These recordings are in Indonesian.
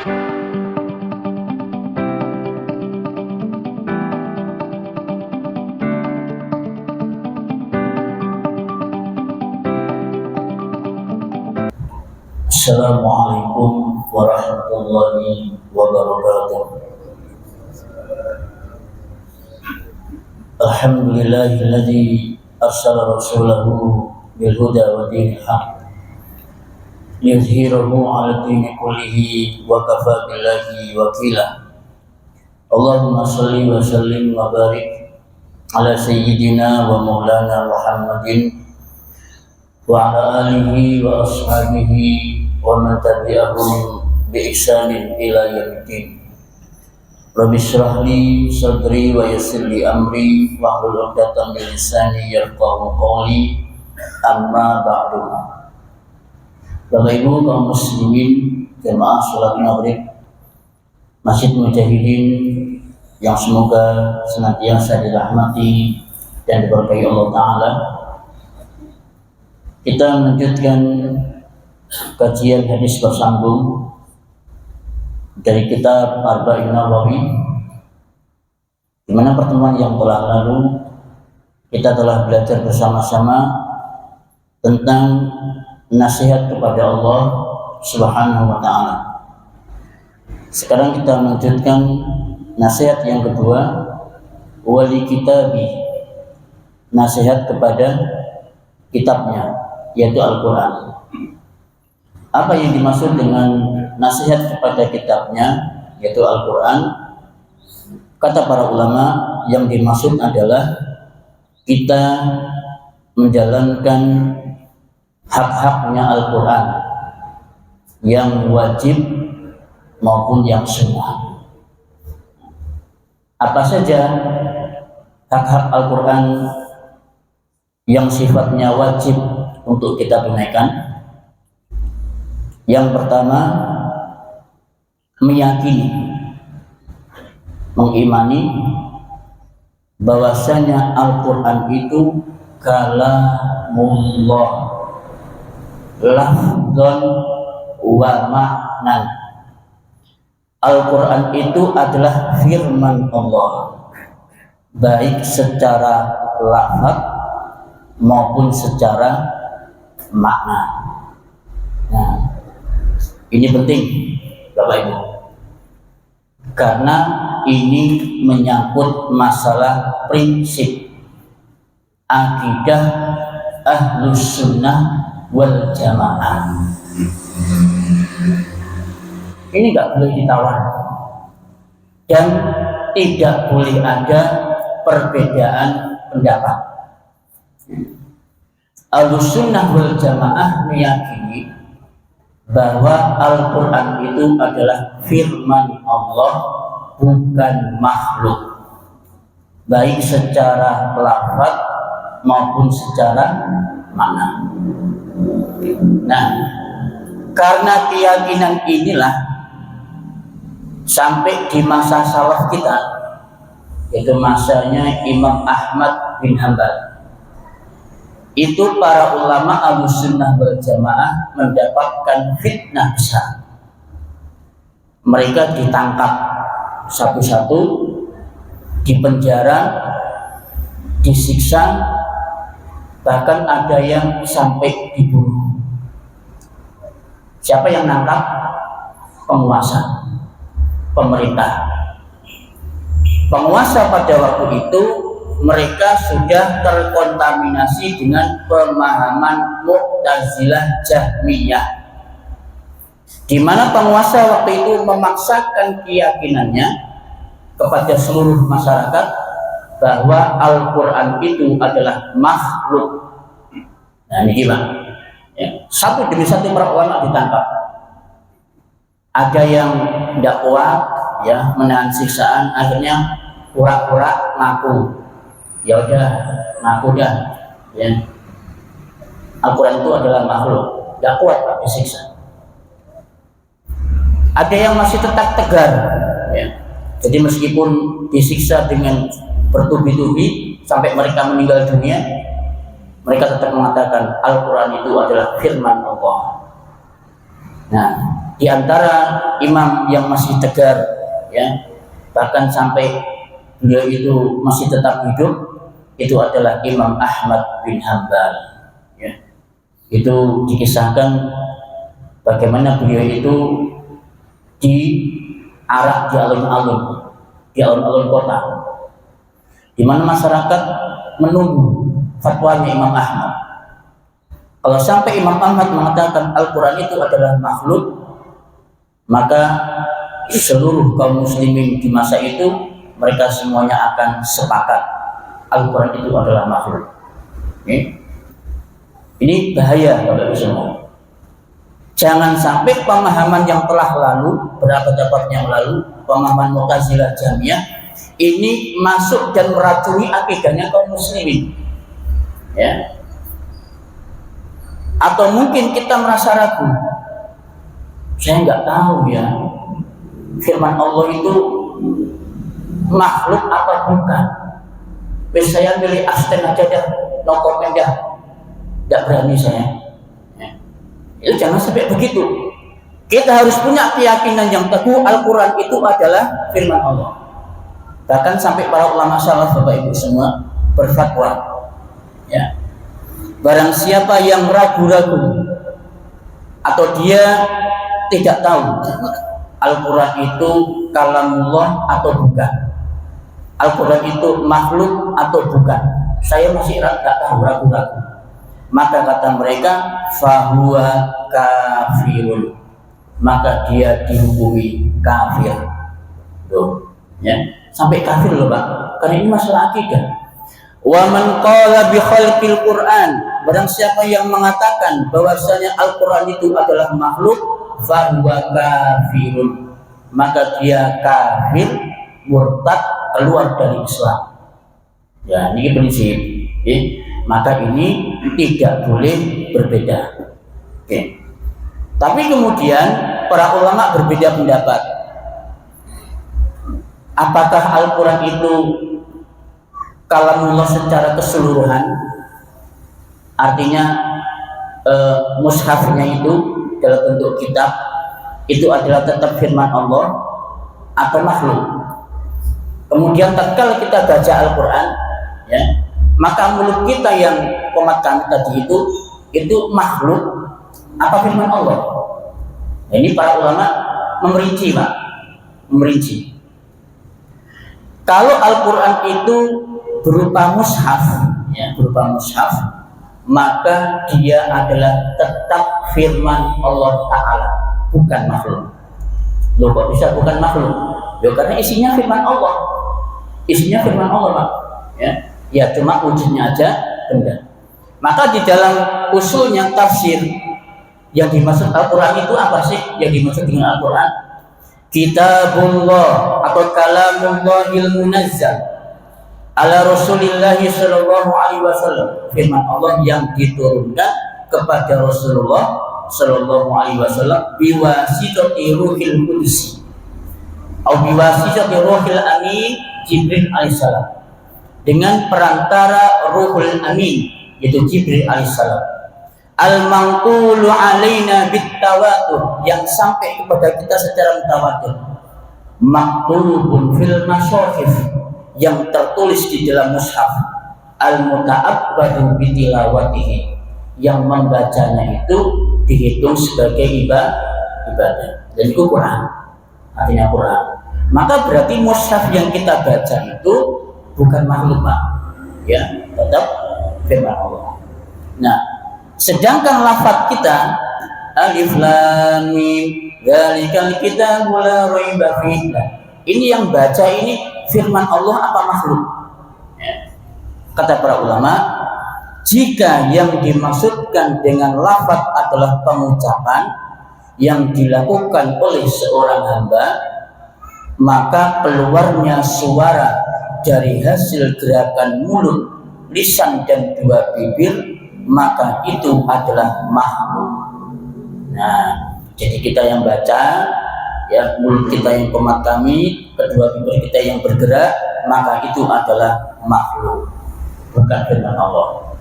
Assalamualaikum warahmatullahi wabarakatuh. Alhamdulillahilladzi arsala rasulahu bil huda wa dinil haq liyuzhirahu 'ala dini kullihi wa kafa billahi wakila. Allahumma shalli wa sallim wa barik ala sayyidina wa maulana Muhammadin wa ala alihi wa ashabihi wa man tabi'ahum bi ihsanin ila yaumiddin. Rabbi shrah li sadri wa yassir li amri wa hlul 'uqdatam min lisani yafqahu qawli. Amma ba'du. Bapak Ibu kaum muslimin jemaah salat maghrib Masjid Mujahidin yang semoga senantiasa dirahmati dan diberkahi Allah Ta'ala, kita melanjutkan kajian hadis bersambung dari kitab Arba'in Nawawi, di mana pertemuan yang telah lalu kita telah belajar bersama-sama tentang nasihat kepada Allah Subhanahu wa Ta'ala. Sekarang kita melanjutkan nasihat yang kedua, wali kitabi, nasihat kepada kitabnya, yaitu Al-Quran. Apa yang dimaksud dengan nasihat kepada kitabnya, yaitu Al-Quran? Kata para ulama, yang dimaksud adalah kita menjalankan hak-haknya Al-Quran, yang wajib maupun yang sunnah. Apa saja hak-hak Al-Quran yang sifatnya wajib untuk kita tunaikan? Yang pertama, meyakini, mengimani bahwasanya Al-Quran itu kalamullah, lafzan wa ma'nan. Al-Quran itu adalah firman Allah, baik secara lafaz maupun secara makna. Nah, ini penting Bapak Ibu, karena ini menyangkut masalah prinsip akidah Ahlus Sunnah wal Jamaah. Ini nggak boleh ditawar dan tidak boleh ada perbedaan pendapat. Ahlus Sunnah wal Jamaah meyakini bahwa Al-Quran itu adalah firman Allah, bukan makhluk, baik secara lafaz maupun secara makna. Nah, karena keyakinan inilah sampai di masa salaf kita, yaitu masanya Imam Ahmad bin Hanbal, itu para ulama Ahlus Sunnah wal Jamaah mendapatkan fitnah besar. Mereka ditangkap satu-satu, dipenjara, disiksa, bahkan ada yang sampai dibunuh. Siapa yang nangkap? Penguasa, pemerintah. Penguasa pada waktu itu mereka sudah terkontaminasi dengan pemahaman Mu'tazilah Jahmiyah, di mana penguasa waktu itu memaksakan keyakinannya kepada seluruh masyarakat bahwa Al-Quran itu adalah makhluk. Nah, ini gimana? Ya, satu demi satu para ulama ditangkap. Ada yang tidak kuat, ya, menahan siksaan, akhirnya pura-pura ngaku. Ya udah, ngaku dah, ya. Al-Quran itu adalah makhluk, tidak kuat Pak disiksa. Ada yang masih tetap tegar, ya. Jadi meskipun disiksa dengan bertubi-tubi sampai mereka meninggal dunia, mereka tetap mengatakan Al-Quran itu adalah firman Allah. Nah, Di antara imam yang masih tegar, ya, bahkan sampai beliau itu masih tetap hidup, itu adalah Imam Ahmad bin Hanbal. Ya. Itu dikisahkan bagaimana beliau itu diarak di alun-alun kota, di mana masyarakat menunggu fatwanya Imam Ahmad. Kalau sampai Imam Ahmad mengatakan Al-Quran itu adalah makhluk, maka seluruh kaum muslimin di masa itu mereka semuanya akan sepakat Al-Quran itu adalah makhluk. Ini bahaya Bapak Ibu semua. Jangan sampai pemahaman yang telah lalu, berabad-abad yang lalu, pemahaman Mu'tazilah Jahmiyah ini masuk dan meracuni akidahnya kaum muslimin. Ya. Atau mungkin kita merasa ragu. Saya nggak tahu ya, firman Allah itu makhluk apa bukan. Saya milih abstain aja dah, no comment dah, nggak berani saya. Itu jangan sampai begitu. Kita harus punya keyakinan yang teguh Al-Quran itu adalah firman Allah. Bahkan sampai para ulama salaf Bapak Ibu semua berfatwa, ya, barang siapa yang ragu-ragu atau dia tidak tahu Al-Quran itu kalamullah atau bukan, Al-Quran itu makhluk atau bukan, saya masih tidak tahu, ragu-ragu, maka kata mereka fahuwa kafirun, maka dia dihukumi kafir. Tuh, ya, sampai kafir loh Pak, karena ini masalah akidah. Wa man qala bi khalqil Quran, barang siapa yang mengatakan bahwasanya Al-Quran itu adalah makhluk, fahuwa kafirun, maka dia kafir, murtad, keluar dari Islam. Ya, ini prinsip. Maka ini tidak boleh berbeda. Tapi kemudian para ulama berbeda pendapat. Apakah Al-Quran itu kalamullah secara keseluruhan? Artinya mushafnya itu dalam bentuk kitab itu adalah tetap firman Allah atau makhluk. Kemudian tatkala kita baca Al-Quran, ya, maka mulut kita yang komat kami tadi itu makhluk apa firman Allah? Nah, ini para ulama memerinci Pak, memerinci. Kalau Al-Quran itu berupa mushaf, ya, berupa mushaf, maka dia adalah tetap firman Allah Ta'ala, bukan makhluk. Loh, kok bisa bukan makhluk? Loh, karena isinya firman Allah. Isinya firman Allah Pak. Ya, cuma wujudnya aja benda. Maka di dalam usulnya tafsir, yang dimaksud Al-Quran itu apa sih? Yang dimaksud dengan Al-Quran? Kitabullah atau kalamullahil munazzal ala Rasulillah sallallahu alaihi wasallam, firman Allah yang diturunkan kepada Rasulullah sallallahu alaihi wasallam biwasitati ruhil qudus atau biwasitati ruhil amin Jibril alaihissalam, dengan perantara ruhul amin yaitu Jibril alaihissalam, al-manqulu alaina bitawatur, yang sampai kepada kita secara mutawatir, maktubun fil masyahif, yang tertulis di dalam mushaf, al-muta'abbadu bitilawatihi, yang membacanya itu dihitung sebagai ibadah. Dan itu Quran, artinya Quran. Maka berarti mushaf yang kita baca itu bukan makhluk Pak, ya, tetap firman Allah. Nah, sedangkan lafaz kita alif lam mim dzalikal kitabu la raiba fihi, ini yang baca ini firman Allah apa makhluk? Ya. Kata para ulama, jika yang dimaksudkan dengan lafaz adalah pengucapan yang dilakukan oleh seorang hamba, maka keluarnya suara dari hasil gerakan mulut, lisan dan dua bibir, maka itu adalah makhluk. Nah, jadi kita yang baca, ya, mulut kita yang komatami, kedua bibir kita yang bergerak, maka itu adalah makhluk, bukan firman Allah.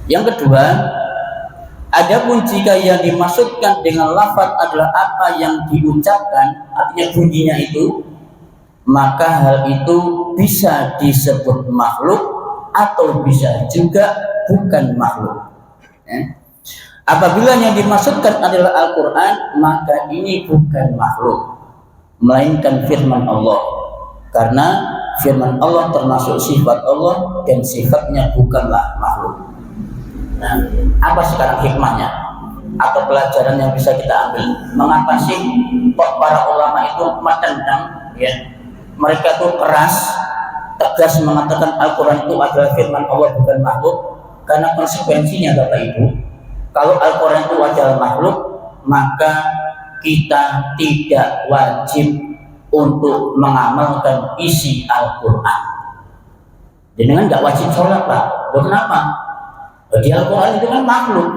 Yang kedua, Adapun jika yang dimaksudkan dengan lafaz adalah apa yang diucapkan, artinya bunyinya itu, maka hal itu bisa disebut makhluk atau bisa juga bukan makhluk. Apabila yang dimaksudkan adalah Al-Quran, maka ini bukan makhluk, melainkan firman Allah. Karena firman Allah termasuk sifat Allah dan sifatnya bukanlah makhluk. Nah, apa sekarang hikmahnya atau pelajaran yang bisa kita ambil? Mengapa sih kok para ulama itu menentang, ya? Mereka itu keras, tegas mengatakan Al-Quran itu adalah firman Allah bukan makhluk. Karena konsekuensinya Bapak Ibu, kalau Al-Quran itu adalah makhluk, maka kita tidak wajib untuk mengamalkan isi Al-Quran. Dengan nggak wajib sholat, Pak. Kenapa? Di Al-Quran itu kan makhluk.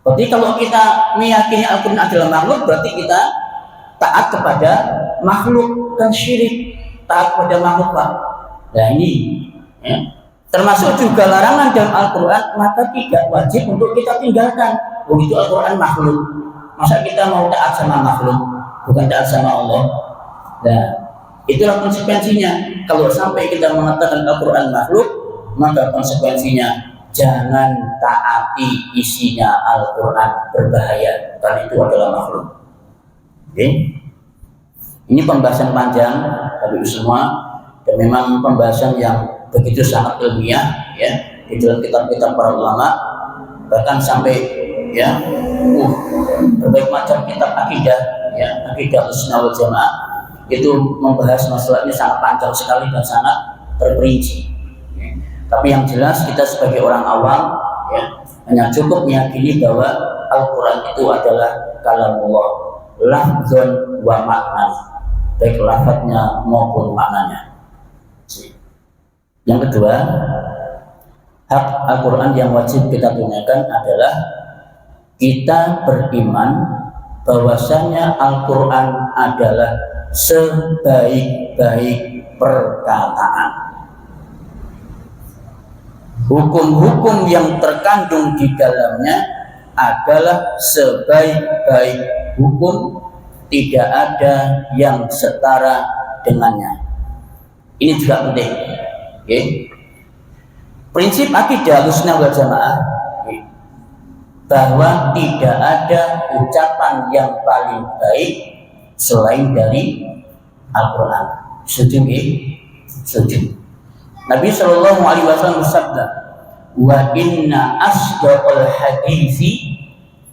Berarti kalau kita meyakini Al-Quran adalah makhluk, berarti kita taat kepada makhluk, kan syirik, taat kepada makhluk, Pak. Nah ini, ya. Termasuk juga larangan dalam Al-Quran, maka tidak wajib untuk kita tinggalkan. Begitu Al-Quran makhluk, masa kita mau taat sama makhluk, bukan taat sama Allah? Nah, itulah konsekuensinya. Kalau sampai kita mengatakan Al-Quran makhluk, maka konsekuensinya jangan taati isinya Al-Quran, berbahaya, karena itu adalah makhluk. Oke? Ini pembahasan panjang bagi semua, dan memang pembahasan yang begitu sangat ilmiah, ya, di dalam kitab-kitab para ulama, bahkan sampai ya berbagai macam kitab akidah, ya, akidah Ahlussunnah wal Jamaah itu membahas masalah ini sangat panjang sekali dan sangat terperinci. Tapi yang jelas kita sebagai orang awam, ya, hanya cukup meyakini bahwa Al-Quran itu adalah kalamullah, lafzun wa makna, baik lafadznya maupun maknanya. Yang kedua, hak Al-Quran yang wajib kita tunaikan adalah kita beriman bahwasanya Al-Quran adalah sebaik-baik perkataan. Hukum-hukum yang terkandung di dalamnya adalah sebaik-baik hukum, tidak ada yang setara dengannya. Ini juga penting. Okay. Prinsip akidah Ahlussunnah wal Jamaah, bahwa tidak ada ucapan yang paling baik selain dari Al-Quran. Setuju? Setuju. Nabi Shallallahu Alaihi Wasallam bersabda, wa inna asdaqal hadisi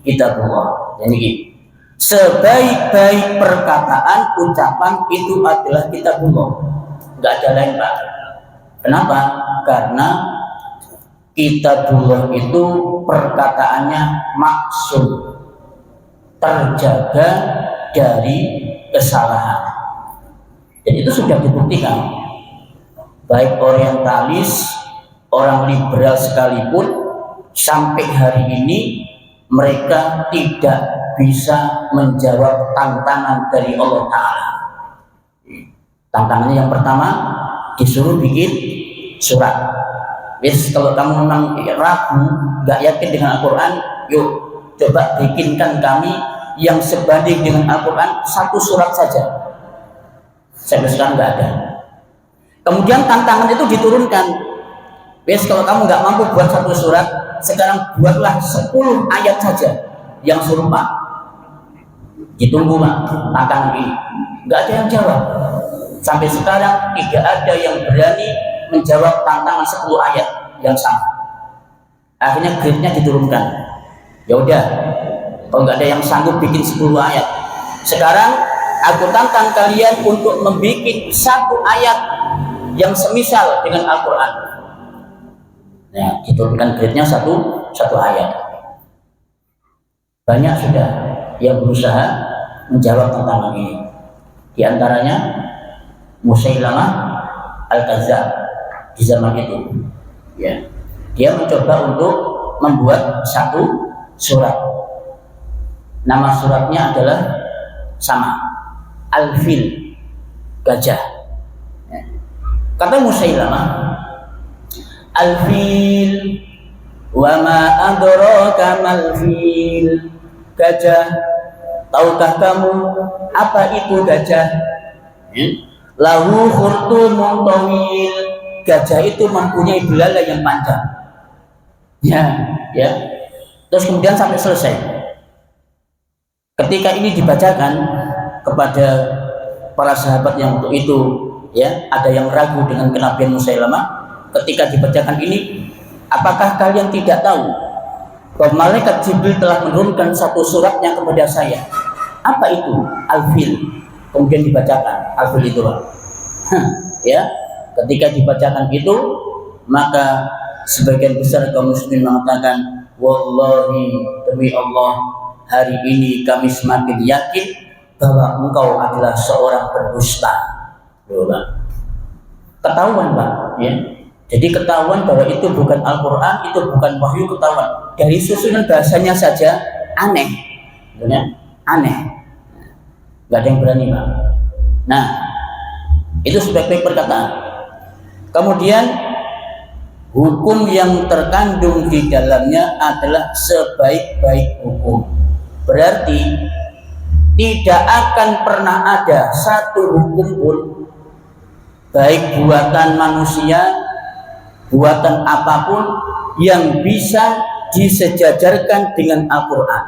kitabullah. Jadi sebaik-baik perkataan, ucapan itu adalah kitabullah. Enggak ada lain, Pak. Kenapa? Karena kitabullah itu perkataannya maksum, terjaga dari kesalahan. Dan itu sudah dibuktikan. Baik orientalis, orang liberal sekalipun, sampai hari ini mereka tidak bisa menjawab tantangan dari Allah Ta'ala. Tantangannya yang pertama, disuruh bikin surat. Yes, kalau kamu memang ragu, gak yakin dengan Al-Quran, yuk coba bikinkan kami yang sebanding dengan Al-Quran satu surat saja. Sampai sekarang gak ada. Kemudian tantangan itu diturunkan. Yes, kalau kamu nggak mampu buat satu surat, sekarang buatlah 10 ayat saja yang serupa. Ditunggu, Pak, tantangan ini. Nggak ada yang jawab. Sampai sekarang tidak ada yang berani menjawab tantangan 10 ayat yang sama. Akhirnya grade-nya diturunkan. Ya udah, kalau nggak ada yang sanggup bikin 10 ayat, sekarang aku tantang kalian untuk membuat satu ayat yang semisal dengan Al-Quran. Nah, diturunkan grade-nya satu ayat. Banyak sudah yang berusaha menjawab tantangan ini. Di antaranya Musailamah Al-Kadzdzab di zaman itu. Ya, dia mencoba untuk membuat satu surat. Nama suratnya adalah sama, Al-Fil, gajah. Kata Musailamah, Al-Fil Wa ma adraka mal fil. Gajah. Tahukah kamu apa itu gajah? Lahu khurtumun tawil. Gajah itu mempunyai belalai yang panjang. Ya. Terus kemudian sampai selesai. Ketika ini dibacakan kepada para sahabat yang untuk itu, ya, ada yang ragu dengan kenabian Musailamah. Ketika dibacakan ini, apakah kalian tidak tahu bahwa malaikat Jibril telah menurunkan satu suratnya kepada saya? Apa itu? Al-Fil. Kemudian dibacakan Al-Fil itu, ya. Ketika dibacakan itu, maka sebagian besar kaum muslimin mengatakan, wallahi, demi Allah, hari ini kami semakin yakin bahwa engkau adalah seorang pendusta. Ketahuan, Pak, ya. Jadi ketahuan bahwa itu bukan Al-Quran, itu bukan wahyu, ketahuan. Dari susunan bahasanya saja aneh, ya? Aneh. Gak ada yang berani, Pak. Nah, itu sebaik-baik perkataan. Kemudian hukum yang terkandung di dalamnya adalah sebaik-baik hukum. Berarti tidak akan pernah ada satu hukum pun, baik buatan manusia, buatan apapun, yang bisa disejajarkan dengan Al-Quran.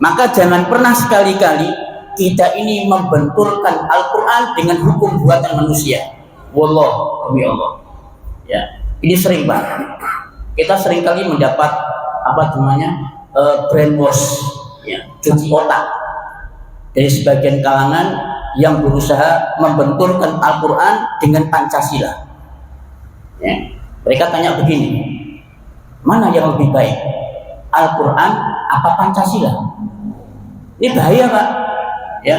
Maka jangan pernah sekali-kali kita ini membenturkan Al-Quran dengan hukum buatan manusia. Wallah, demi Allah. Ya, ini sering, Pak. Kita sering kali mendapat brainwash, ya, cuci otak dari sebagian kalangan yang berusaha membenturkan Al-Quran dengan Pancasila. Ya, mereka tanya begini, mana yang lebih baik, Al-Quran apa Pancasila? Ini bahaya, Pak. Ya,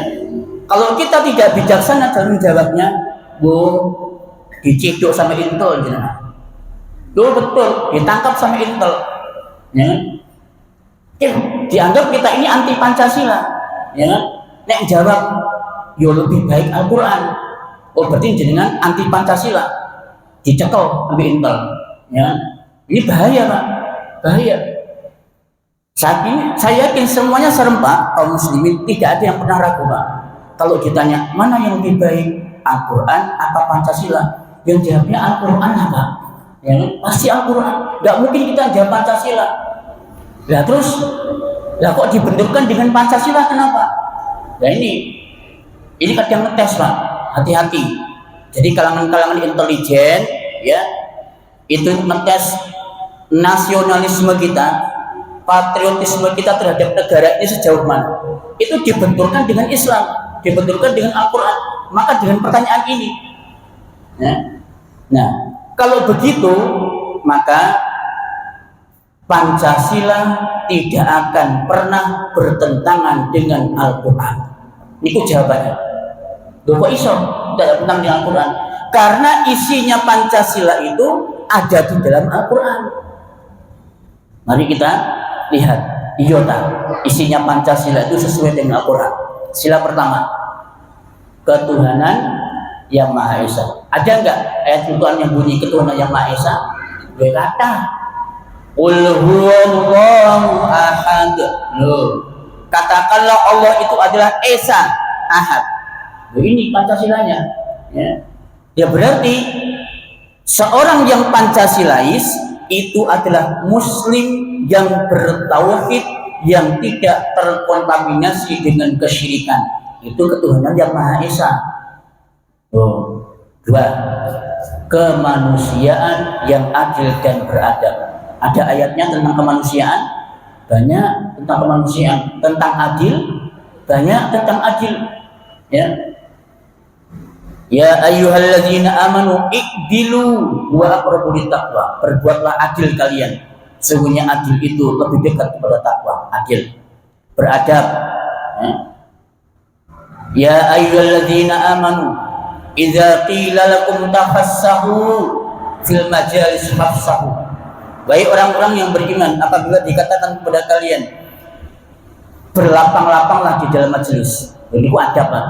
kalau kita tidak bijaksana dalam menjawabnya, diciduk sama Intel, betul, ditangkap sama Intel, ya. Dianggap kita ini anti Pancasila, ya. Nek jawab, yo lebih baik Al-Quran, berarti jenengan anti Pancasila, dicekel sama Intel, ya. Ini bahaya, Pak, bahaya. Saat ini saya yakin semuanya serempak kaum muslimin, tidak ada yang pernah ragu, Pak. Kalau ditanya mana yang lebih baik, Al-Quran apa Pancasila, yang jawabnya Al-Quran, apa? Ya, pasti Al-Quran. Gak mungkin kita jawab Pancasila. Lah terus, kok dibenturkan dengan Pancasila, kenapa? Nah ini kadang ngetes, Pak. Hati-hati. Jadi kalangan-kalangan intelijen, ya, itu ngetes nasionalisme kita, patriotisme kita terhadap negara ini sejauh mana. Itu dibenturkan dengan Islam, dibenturkan dengan Al-Quran. Maka dengan pertanyaan ini, ya. Nah, kalau begitu, maka Pancasila tidak akan pernah bertentangan dengan Al-Quran. Itu jawabannya. Kok iso tidak bertentangan dengan Al-Quran? Karena isinya Pancasila itu ada di dalam Al-Quran. Mari kita lihat, iota isinya Pancasila itu sesuai dengan Al-Quran. Sila pertama, ketuhanan yang Maha Esa. Ada enggak ayat Al-Quran yang bunyi ketuhanan yang Maha Esa? Dia kata, Qul huwallahu ahad. Loh, katakanlah Allah itu adalah Esa, Ahad. Loh, ini Pancasilanya. Ya berarti seorang yang Pancasilais itu adalah Muslim yang bertauhid, yang tidak terkontaminasi dengan kesyirikan. Itu ketuhanan yang Maha Esa. Dua, kemanusiaan yang adil dan beradab. Ada ayatnya tentang kemanusiaan, banyak tentang kemanusiaan, tentang adil, banyak tentang adil. Ya ayyuhalladzina amanu iqdilu wa aqrabu littaqwa. Berbuatlah adil kalian. Sesungguhnya adil itu lebih dekat kepada takwa. Adil, beradab. Ya ayyuhalladzina amanu idza qila lakum tafassahu fil majalis fafsahu. Baik orang-orang yang beriman, apabila dikatakan kepada kalian berlapang-lapanglah di dalam majelis. Ini ku adab, Pak.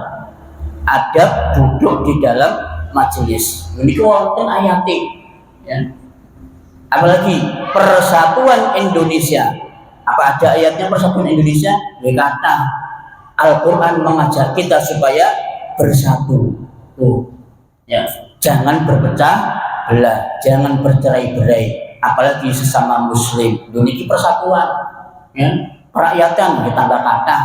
Adab duduk di dalam majelis. Ini ku wonten ayate, ya. Apalagi persatuan Indonesia. Apa ada ayatnya persatuan Indonesia? Ya kata Al-Quran mengajak kita supaya bersatu. Tuh, ya, jangan berpecah belah, jangan bercerai-berai, apalagi sesama Muslim. Ini persatuan, ya, perakyatan ditambah kata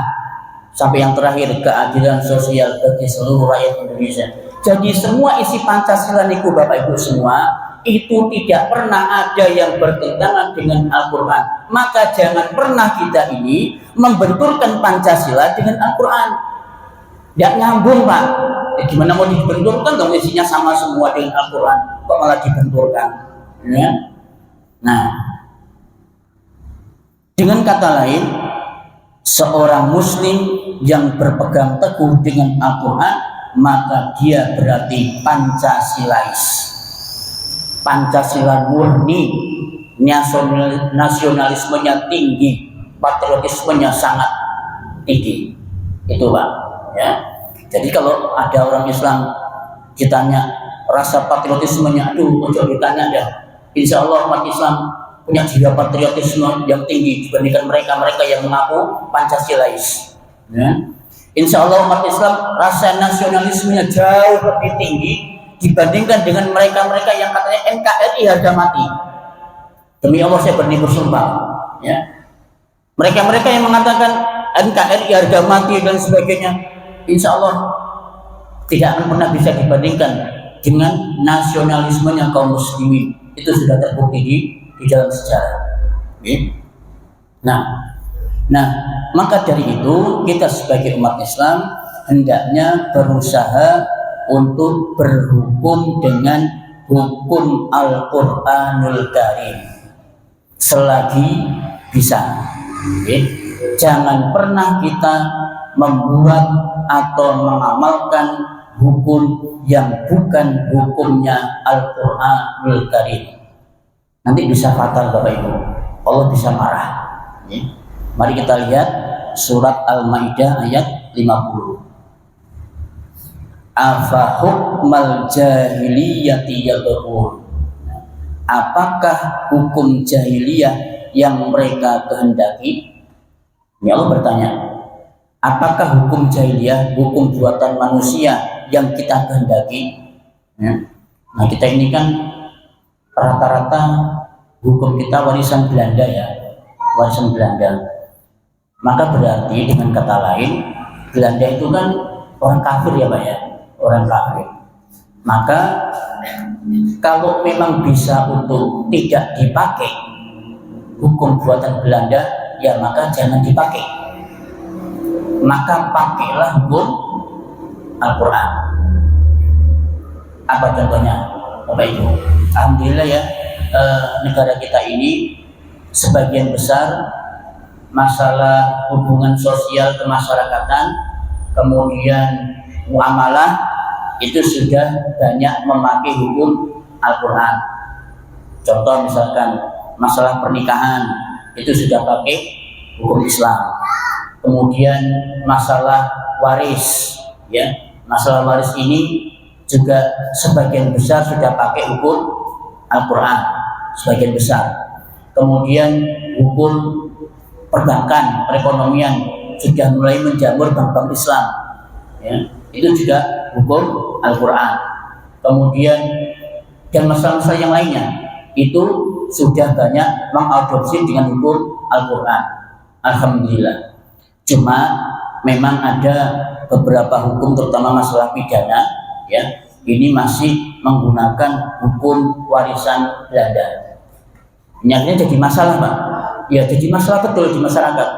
sampai yang terakhir keadilan sosial bagi seluruh rakyat Indonesia. Jadi semua isi Pancasila niku Bapak Ibu semua itu tidak pernah ada yang bertentangan dengan Al-Quran. Maka jangan pernah kita ini membenturkan Pancasila dengan Al-Quran. Tidak nyambung Pak. Gimana mau dibenturkan dong, isinya sama semua dengan Al-Quran, kok malah dibenturkan, ya? Nah, dengan kata lain, seorang Muslim yang berpegang teguh dengan Al-Quran, maka dia berarti Pancasilais. Pancasila murni, nasionalismenya tinggi, patriotismenya sangat tinggi. Itu Pak, ya. Jadi kalau ada orang Islam ditanya rasa patriotismenya, aduh, ojo ditanya dah. Insya Allah umat Islam punya jiwa patriotisme yang tinggi dibandingkan mereka yang mengaku Pancasilais. Ya. Insya Allah umat Islam rasa nasionalismenya jauh lebih tinggi dibandingkan dengan mereka yang katanya NKRI harga mati. Demi Allah saya berani bersumpah. Ya. Mereka yang mengatakan NKRI harga mati dan sebagainya, insya Allah tidak akan pernah bisa dibandingkan dengan nasionalismenya kaum muslimin. Itu sudah terbukti di dalam sejarah. Nah, maka dari itu kita sebagai umat Islam hendaknya berusaha untuk berhukum dengan hukum Al-Quranul Karim selagi bisa. Jangan pernah kita membuat atau mengamalkan hukum yang bukan hukumnya Al-Quranul Karim. Nanti bisa fatal Bapak Ibu, Allah bisa marah. Mari kita lihat surat Al-Maidah ayat 50. Afa hukmal jahiliyati yabghun. Apakah hukum jahiliyah yang mereka kehendaki? Ini Allah bertanya, apakah hukum jahiliyah, hukum buatan manusia yang kita kehendaki? Nah, kita ini kan rata-rata hukum kita warisan Belanda, ya, warisan Belanda. Maka berarti dengan kata lain, Belanda itu kan orang kafir ya Pak ya, orang kafir. Maka kalau memang bisa untuk tidak dipakai hukum buatan Belanda, ya maka jangan dipakai. Maka pakailah hukum Al-Quran. Apa contohnya Bapak Ibu? Alhamdulillah ya, negara kita ini sebagian besar masalah hubungan sosial kemasyarakatan, kemudian muamalah itu sudah banyak memakai hukum Al-Quran. Contoh misalkan masalah pernikahan itu sudah pakai hukum Islam. Kemudian masalah waris, ya, masalah waris ini juga sebagian besar sudah pakai hukum Al-Quran, sebagian besar. Kemudian hukum perbankan, perekonomian sudah mulai menjamur bank-bank Islam, ya, itu juga hukum Al-Quran. Kemudian dan masalah-masalah yang lainnya itu sudah banyak mengadopsi dengan hukum Al-Quran. Alhamdulillah. Cuma memang ada beberapa hukum, terutama masalah pidana, ya, ini masih menggunakan hukum warisan Belanda. Ini akhirnya jadi masalah Pak. Ya, jadi masalah betul di masyarakat,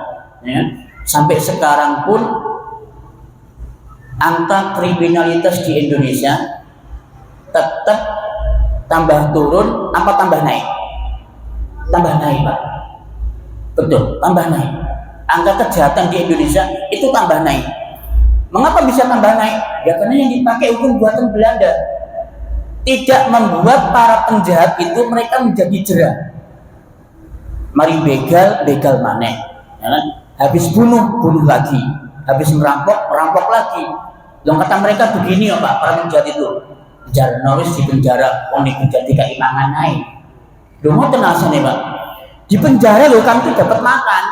ya. Sampai sekarang pun angka kriminalitas di Indonesia tetap tambah turun apa tambah naik? Tambah naik Pak. Betul, tambah naik. Angka kejahatan di Indonesia itu tambah naik. Mengapa bisa tambah naik? Ya karena yang dipakai hukum buatan Belanda tidak membuat para penjahat itu mereka menjadi jerah. Mari begal maneh, ya kan? Habis bunuh lagi, habis merampok lagi. Yang kata mereka begini ya Pak, para penjahat itu penjara nowis di penjara, unik jadi keimangan naik. Lu mau tenasan ya Pak? Di penjara loh kan tuh dapat makan,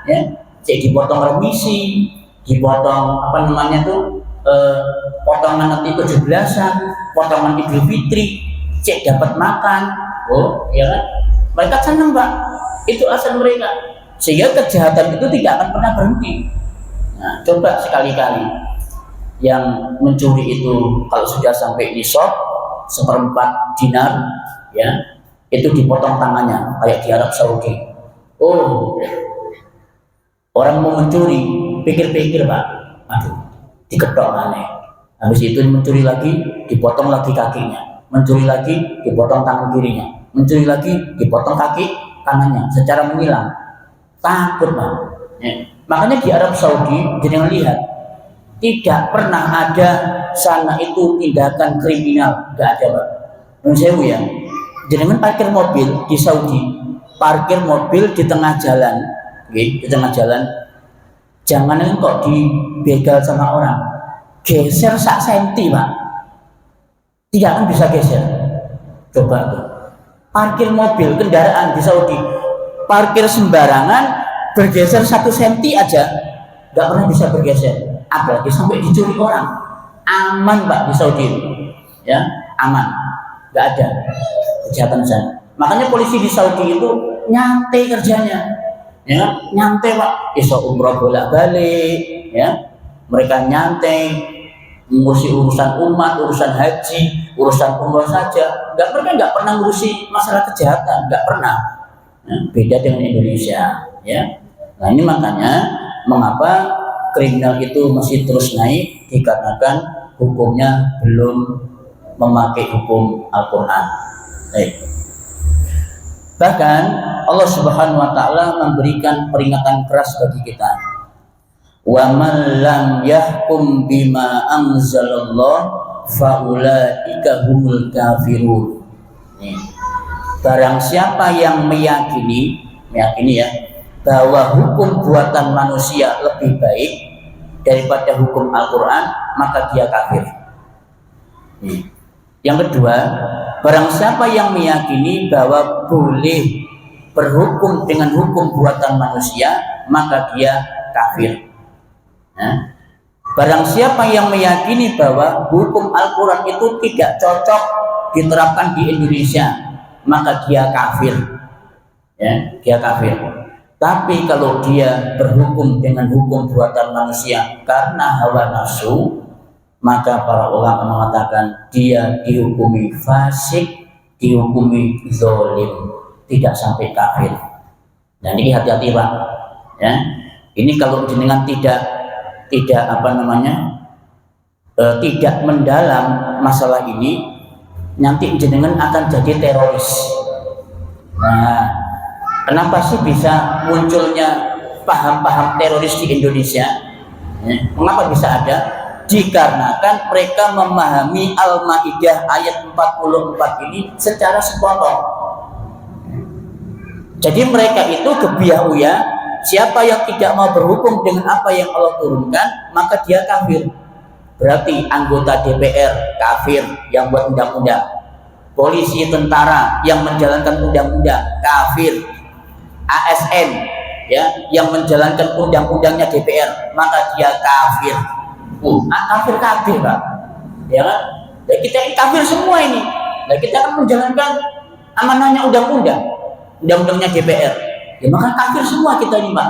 ya. Cek dipotong remisi, dipotong apa namanya tuh, potongan nanti 17-an, potongan Idul Fitri, cek dapat makan. Oh, ya kan? Mereka senang Pak. Itu asal mereka. Sehingga kejahatan itu tidak akan pernah berhenti. Nah, coba sekali-kali yang mencuri itu kalau sudah sampai nisab 1/4 dinar, ya, itu dipotong tangannya kayak di Arab Saudi. Oh, orang mau mencuri, pikir-pikir Pak, aduh, diketok aneh. Habis itu mencuri lagi, dipotong lagi kakinya, mencuri lagi, dipotong tangan kirinya, mencuri lagi, dipotong kaki kanannya, secara menghilang. Takut Pak. Ya. Makanya di Arab Saudi, jangan lihat, tidak pernah ada sana itu tindakan kriminal, nggak ada Pak. Menurut saya ya, jangan parkir mobil di Saudi, parkir mobil di tengah jalan, di tengah jalan, jangan kok dibegal sama orang, geser sak senti Pak, tidak akan bisa geser. Coba tuh, parkir mobil kendaraan di Saudi, parkir sembarangan, bergeser 1 senti aja nggak pernah bisa bergeser, apalagi sampai dicuri orang. Aman Pak di Saudi, ya aman, nggak ada kejahatan sana. Makanya polisi di Saudi itu nyantai kerjanya, ya nyantai Pak, iso umroh bolak-balik, ya mereka nyantai ngurusi urusan umat, urusan haji, urusan umroh saja. Mereka nggak pernah ngurusi masalah kejahatan, nggak pernah. Ya, beda dengan Indonesia, ya. Nah ini makanya mengapa kriminal itu masih terus naik, dikarenakan hukumnya belum memakai hukum Al-Quran. Bahkan Allah Subhanahu Wa Taala memberikan peringatan keras bagi kita. Wa man lam yahkum bima anzalallah faulaika humul kafirun. Barang siapa yang meyakini ya, bahwa hukum buatan manusia lebih baik daripada hukum Al-Quran, maka dia kafir. Yang kedua, barang siapa yang meyakini bahwa boleh berhukum dengan hukum buatan manusia, maka dia kafir. Barang siapa yang meyakini bahwa hukum Al-Quran itu tidak cocok diterapkan di Indonesia, maka dia kafir. Ya, dia kafir. Tapi kalau dia berhukum dengan hukum buatan manusia karena hawa nafsu, maka para ulama mengatakan dia dihukumi fasik, dihukumi zalim, tidak sampai kafir. Dan ini hati-hati Pak. Ya, ini kalau jenengan tidak tidak mendalam masalah ini, nanti jenengan akan jadi teroris. Nah, kenapa sih bisa munculnya paham-paham teroris di Indonesia? Mengapa bisa ada? Dikarenakan mereka memahami Al-Maidah ayat 44 ini secara sepotong. Jadi mereka itu gebiah-uyah, siapa yang tidak mau berhukum dengan apa yang Allah turunkan, maka dia kafir. Berarti anggota DPR kafir yang buat undang-undang, polisi, tentara yang menjalankan undang-undang kafir, ASN ya yang menjalankan undang-undangnya DPR, maka dia kafir. Kafir Pak, ya kan? Dan kita ini kafir semua ini. Dan kita akan menjalankan amanahnya undang-undangnya DPR. Ya maka kafir semua kita ini Pak.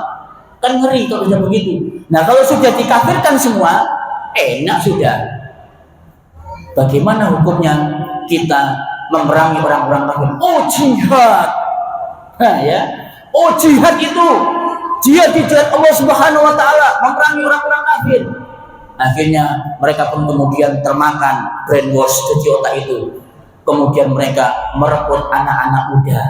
Kan ngeri kalau sudah begitu. Nah kalau sudah dikafirkan semua, enak sudah. Bagaimana hukumnya kita memerangi orang-orang kafir? Oh jihad, ya. Oh jihad itu jihad Allah Subhanahu Wa Taala memerangi orang-orang kafir. Akhirnya mereka pun kemudian termakan brainwash, cuci otak itu. Kemudian mereka merekrut anak-anak muda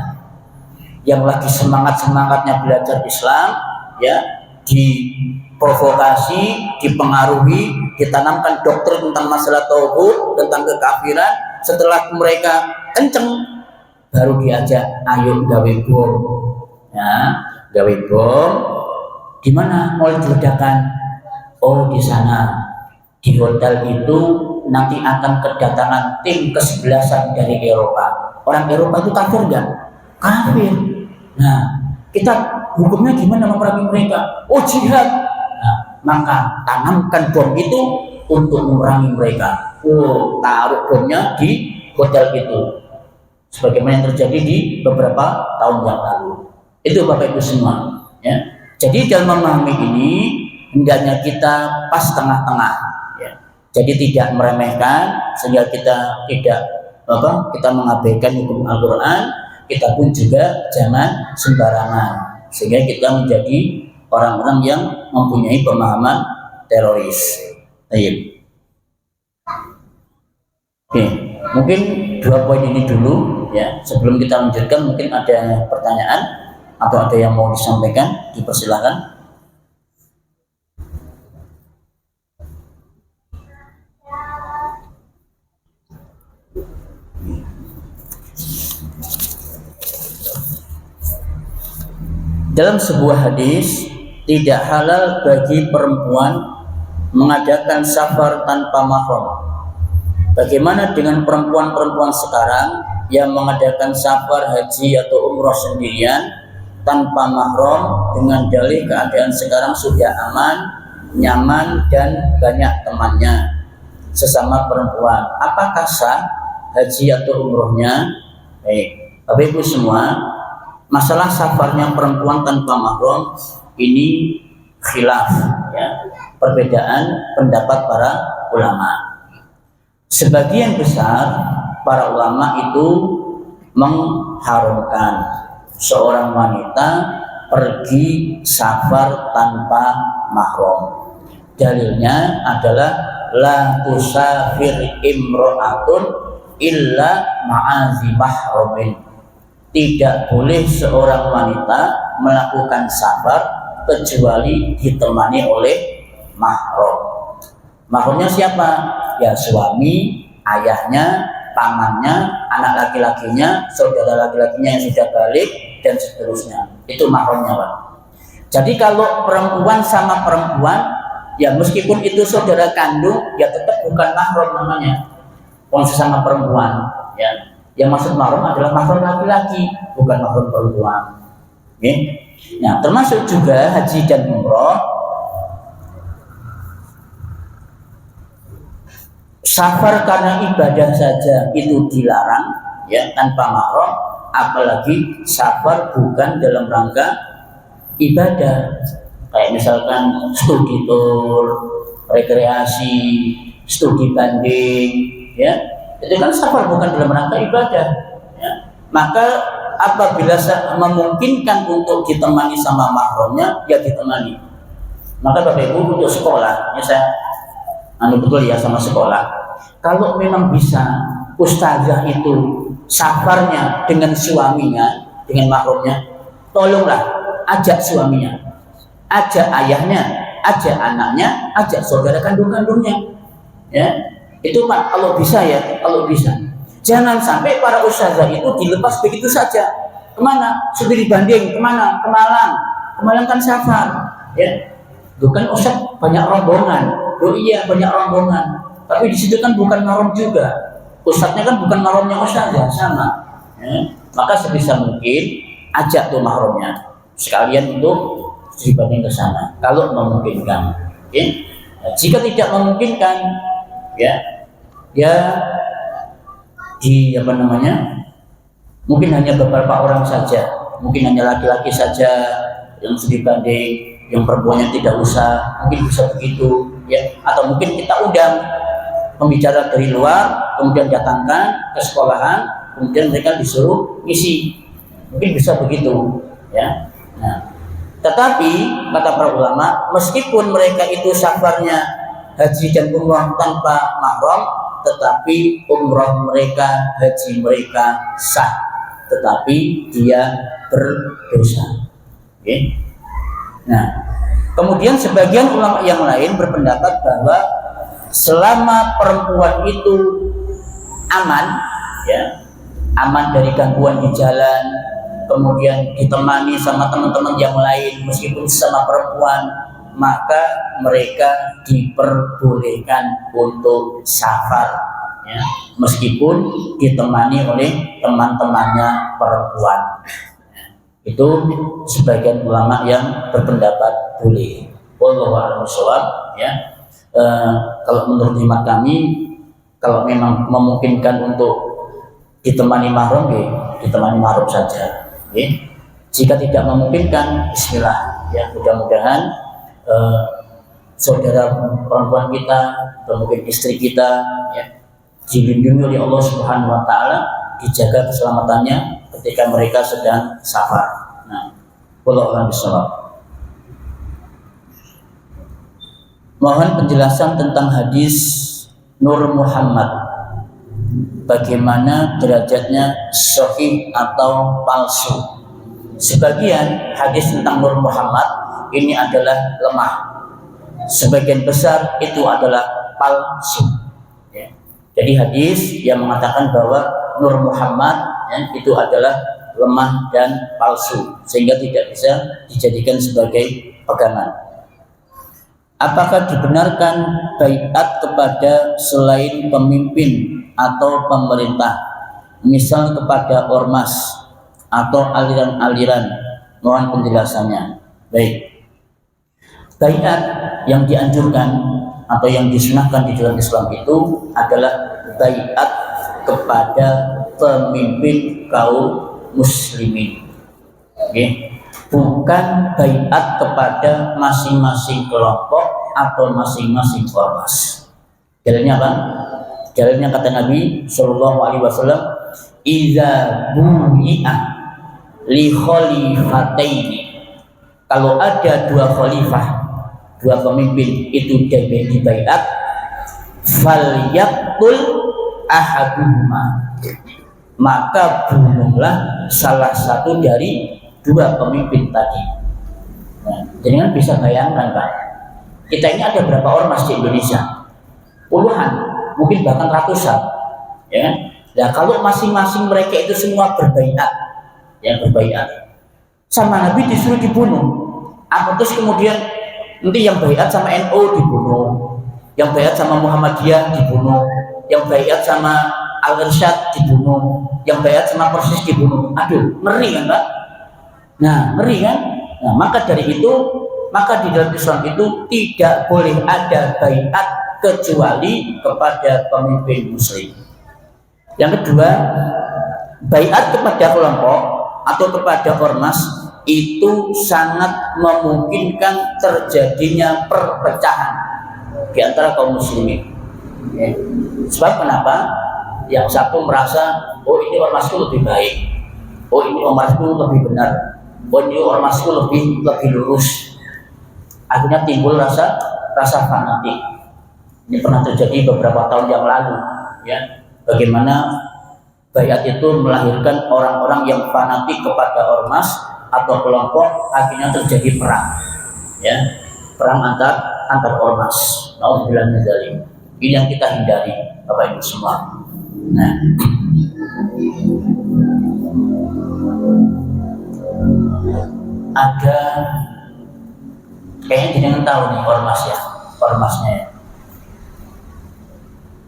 yang lagi semangat-semangatnya belajar Islam, ya, diprovokasi, dipengaruhi, ditanamkan doktrin tentang masalah tauhid, tentang kekafiran. Setelah mereka kenceng, baru diajak, ayo gawe bom, ya, gawe bom. Di mana mau diledakan? Oh di sana, di hotel itu nanti akan kedatangan tim kesebelasan dari Eropa. Orang Eropa itu kafir enggak? kafir. Nah, kita hukumnya gimana memerangi mereka? Oh, jihad. Nah, maka tanamkan bom itu untuk memerangi mereka. Oh, taruh bomnya di hotel itu, sebagaimana yang terjadi di beberapa tahun yang lalu. Itu Bapak Ibu semua, ya. Jadi dalam memahami ini hendaknya kita pas tengah-tengah, ya. Jadi tidak meremehkan sehingga kita tidak kita mengabaikan hukum Al-Quran. Kita pun juga jangan sembarangan sehingga kita menjadi orang-orang yang mempunyai pemahaman teroris. Baik. Oke, mungkin 2 poin ini dulu, ya. Sebelum kita lanjutkan, mungkin ada pertanyaan atau ada yang mau disampaikan, dipersilahkan. Dalam sebuah hadis, tidak halal bagi perempuan mengadakan safar tanpa mahram. Bagaimana dengan perempuan-perempuan sekarang yang mengadakan safar haji atau umroh sendirian tanpa mahram dengan dalih keadaan sekarang sudah aman, nyaman, dan banyak temannya sesama perempuan? Apakah sah haji atau umrohnya? Baik, Bapak Ibu semua, masalah safarnya perempuan tanpa mahram ini khilaf, ya, perbedaan pendapat para ulama. Sebagian besar para ulama itu mengharamkan seorang wanita pergi safar tanpa mahram. Dalilnya adalah la tusafir imra'atun illa ma'azi mahramin. Tidak boleh seorang wanita melakukan safar kecuali ditemani oleh mahram. Mahramnya siapa? Ya suami, ayahnya, pamannya, anak laki-lakinya, saudara laki-lakinya yang sudah balik, dan seterusnya. Itu mahramnya, Pak. Jadi kalau perempuan sama perempuan, ya meskipun itu saudara kandung, ya tetap bukan mahram namanya. Orang sesama perempuan, ya. Yang maksud mahram adalah mahram laki-laki, bukan mahram perempuan. Oke? Nah, termasuk juga haji dan umroh. Safar karena ibadah saja itu dilarang, ya, tanpa mahram, apalagi safar bukan dalam rangka ibadah, kayak misalkan studi tour, rekreasi, studi banding, ya, itu kan safar bukan dalam rangka ibadah, ya. Maka apabila memungkinkan untuk ditemani sama mahramnya, ya ditemani. Maka Bapak Ibu untuk sekolah, ya saya betul ya sama sekolah. Kalau memang bisa ustazah itu safarnya dengan suaminya, dengan mahramnya, tolonglah ajak suaminya, ajak ayahnya, ajak anaknya, ajak saudara kandung-kandungnya. Ya, itu Pak, kalau bisa ya, kalau bisa. Jangan sampai para ustazah itu dilepas begitu saja. Kemana? Studi banding, kemana? Ke Malang. Ke Malang kan safar. Ya, bukan ustaz banyak rombongan. Oh iya banyak rombongan, tapi di situ kan bukan mahram juga. Ustadznya kan bukan mahramnya ustazah, sama. Ya. Maka sebisa mungkin ajak tuh mahramnya sekalian untuk dibanding ke sana, kalau memungkinkan. Ya. Nah, jika tidak memungkinkan, ya di mungkin hanya beberapa orang saja, mungkin hanya laki-laki saja yang studi banding, yang perempuannya tidak usah, mungkin bisa begitu. Ya, atau mungkin kita undang pembicara dari luar, kemudian datangkan ke sekolahan, kemudian mereka disuruh ngisi, mungkin bisa begitu, ya. Nah, tetapi kata para ulama, meskipun mereka itu safarnya haji dan umrah tanpa mahram, tetapi umrah mereka, haji mereka sah, tetapi dia berdosa. Okay? Nah, kemudian sebagian ulama yang lain berpendapat bahwa selama perempuan itu aman, ya, aman dari gangguan di jalan, kemudian ditemani sama teman-teman yang lain meskipun sama perempuan, maka mereka diperbolehkan untuk safar, ya, meskipun ditemani oleh teman-temannya perempuan. Itu sebagian ulama yang berpendapat boleh. Wallahu a'lam bishawab, ya. Kalau menurut hemat kami, kalau memang memungkinkan untuk ditemani mahram, ya, ditemani mahram saja. Ya. Jika tidak memungkinkan, bismillah. Ya, mudah-mudahan saudara perempuan kita atau mungkin istri kita, ya, dilindungi oleh Allah Subhanahu Wa Taala, dijaga keselamatannya ketika mereka sedang safar. Nah, wallahu a'lam bishawab. Mohon penjelasan tentang hadis Nur Muhammad. Bagaimana derajatnya sahih atau palsu? Sebagian hadis tentang Nur Muhammad ini adalah lemah. Sebagian besar itu adalah palsu. Ya. Jadi hadis yang mengatakan bahwa Nur Muhammad, ya, itu adalah lemah dan palsu, sehingga tidak bisa dijadikan sebagai pegangan. Apakah dibenarkan baiat kepada selain pemimpin atau pemerintah, misal kepada ormas atau aliran-aliran? Mohon penjelasannya. Baik. Baiat yang dianjurkan atau yang disunahkan di dalam Islam itu adalah baiat kepada pemimpin kaum muslimin. Okay. Bukan baiat kepada masing-masing kelompok atau masing-masing ormas. Dalilnya apa? Dalilnya kata Nabi Shallallahu Alaihi Wasallam, "Iza bu'i'ah li khalifataini." Kalau ada dua khalifah, dua pemimpin itu di baiat, falyaqtul ahaduhuma, maka bunuhlah salah satu dari dua pemimpin tadi. Nah, jadi kan bisa bayangkan, Pak, kita ini ada berapa ormas di Indonesia? Puluhan, mungkin bahkan ratusan, ya. Nah, kalau masing-masing mereka itu semua berbaiat, ya, berbaiat sama Nabi disuruh dibunuh. Apa terus kemudian nanti yang baiat sama NU dibunuh, yang baiat sama Muhammadiyah dibunuh, yang baiat sama Al-Irsyad dibunuh, yang baiat sama Persis dibunuh? Aduh, ngeri kan, Pak? Nah, ngeri kan? Nah, maka dari itu, maka di dalam Islam itu tidak boleh ada baiat kecuali kepada pemimpin muslim. Yang kedua, baiat kepada kelompok atau kepada ormas itu sangat memungkinkan terjadinya perpecahan di antara kaum muslimin. Ya. Sebab kenapa? Yang satu merasa, oh ini ormasku lebih baik, oh ini ormasku lebih benar, oh ini ormasku lebih lurus. Akhirnya timbul rasa fanatik. Ini pernah terjadi beberapa tahun yang lalu, ya. Bagaimana baiat itu melahirkan orang-orang yang fanatik kepada ormas atau kelompok, akhirnya terjadi perang, ya, perang antar ormas. Nauzubillah min dzalik. Ini yang kita hindari, Bapak Ibu semua. Nah, ada kayaknya jangan tahu nih ormasnya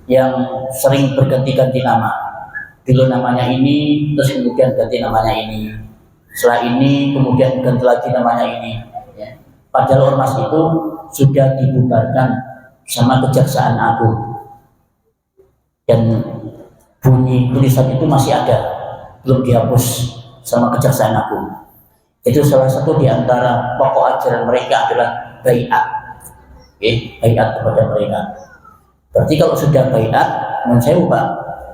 yang sering berganti-ganti nama. Dulu namanya ini, terus kemudian ganti namanya ini, setelah ini kemudian ganti lagi namanya ini, ya. Padahal ormas itu sudah dibubarkan sama Kejaksaan Agung dan bunyi tulisan itu masih ada, belum dihapus sama Kejaksaan Agung. Itu salah satu di antara pokok ajaran mereka adalah baiat, okay? Baiat kepada mereka. Berarti kalau sudah baiat, menurut saya, Pak,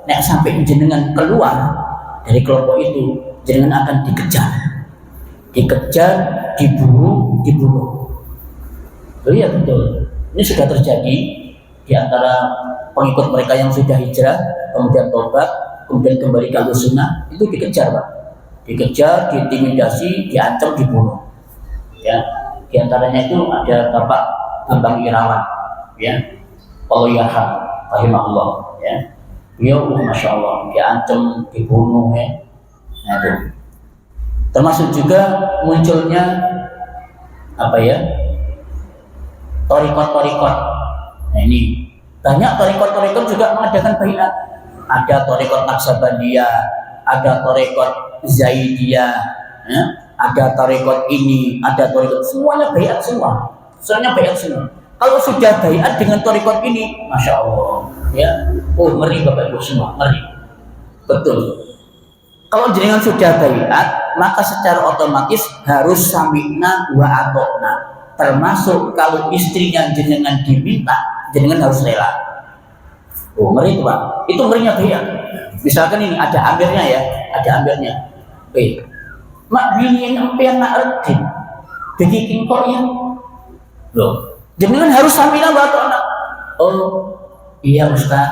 nek sampai jenengan keluar dari kelompok itu, jenengan akan dikejar, dibunuh. Oh iya, betul. Ini sudah terjadi di antara pengikut mereka yang sudah hijrah, kemudian tobat, kemudian kembali ke Ahlussunnah, itu dikejar, Pak. Dikejar, diintimidasi, diancam, dibunuh. Ya, di antaranya itu ada Bapak Bambang Irawan, ya, Allah yarham, rahimahullah, ya. Beliau, masya Allah, diancam, dibunuh, ya. Nah, itu. Termasuk juga munculnya apa ya? Torikot. Nah, ini banyak torikot juga mengadakan baiat. Ada torikot Naksabandiyah, ada torikot Zaidiyah, ya? ada tarekat ini, ada tarekat, semuanya baiat semua. Soalnya baiat semua. Kalau sudah baiat dengan tarekat ini, masya Allah, ya, oh ngeri Bapak Ibu semua, ngeri, betul. Kalau jenengan sudah baiat, maka secara otomatis harus sami'na wa atokna. Termasuk kalau istrinya jenengan diminta, jenengan harus rela. Oh ngeri itu Pak, itu ngerinya baiat. Misalkan ini ada amirnya ya, ada amirnya. Mak bini yang nak erti, bikin kok ya. Loh, jenengan harus sami'na wa atokna. Oh iya Ustaz,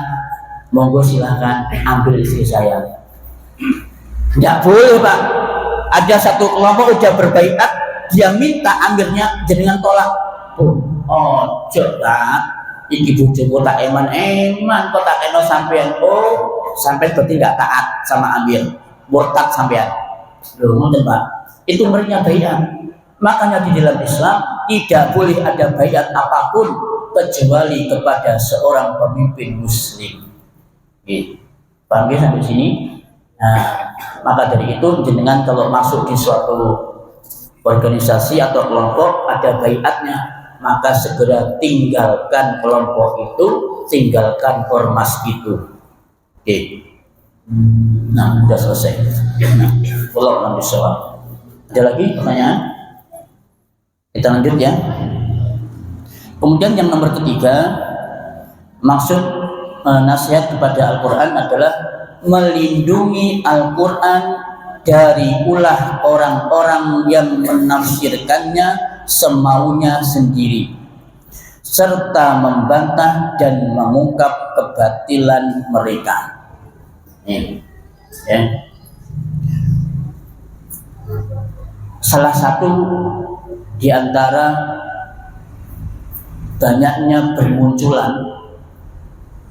monggo silahkan ambil istri saya. Tidak boleh Pak. Ada satu kelompok udah berbaiat, dia minta amirnya jenengan tolak. Oh, cepat. Iki bojoku tak eman kok tak kena sampean. Oh, sampai berarti nggak taat sama amir, murtad sampean. Loh, ngoten Pak. Itu ngerinya baiat. Makanya di dalam Islam tidak boleh ada baiat apapun kecuali kepada seorang pemimpin muslim. Paham ya sampai sini? Nah, maka dari itu jenengan kalau masuk di suatu organisasi atau kelompok ada baiatnya, maka segera tinggalkan kelompok itu, tinggalkan ormas itu. Oke. Nah, sudah selesai. Nah, follow nabi soal. Ada lagi pertanyaan? Kita lanjut ya. Kemudian yang nomor ketiga, maksud nasihat kepada Al-Quran adalah melindungi Al-Quran dari ulah orang-orang yang menafsirkannya semaunya sendiri, serta membantah dan mengungkap kebatilan mereka. Ya. Salah satu di antara banyaknya bermunculan